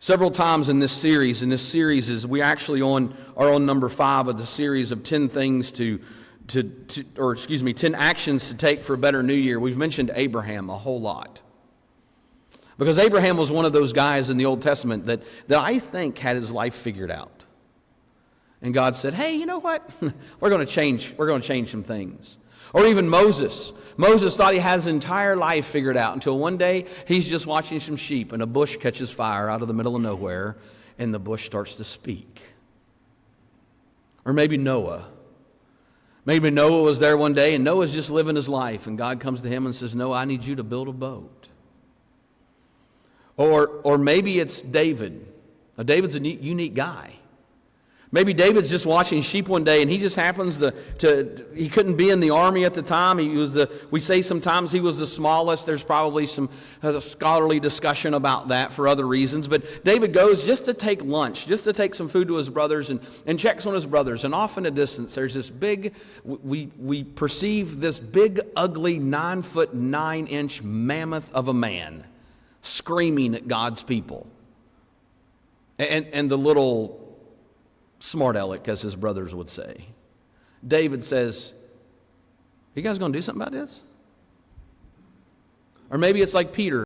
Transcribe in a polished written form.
Several times in this series, is we actually are on number 5 of the series of 10 things 10 actions to take for a better new year. We've mentioned Abraham a whole lot. Because Abraham was one of those guys in the Old Testament that I think had his life figured out. And God said, hey, you know what? We're going to change some things. Or even Moses. Moses thought he had his entire life figured out until one day he's just watching some sheep and a bush catches fire out of the middle of nowhere and the bush starts to speak. Or maybe Noah. Maybe Noah was there one day and Noah's just living his life and God comes to him and says, Noah, I need you to build a boat. Or maybe it's David. Now, David's a unique guy. Maybe David's just watching sheep one day and he just happens he couldn't be in the army at the time. We say sometimes he was the smallest. There's probably some scholarly discussion about that for other reasons. But David goes just to take lunch, just to take some food to his brothers and checks on his brothers. And off in the distance, there's this we perceive this big, ugly, 9-foot, 9-inch mammoth of a man screaming at God's people. And the little smart aleck, as his brothers would say. David says, are you guys going to do something about this? Or maybe it's like Peter.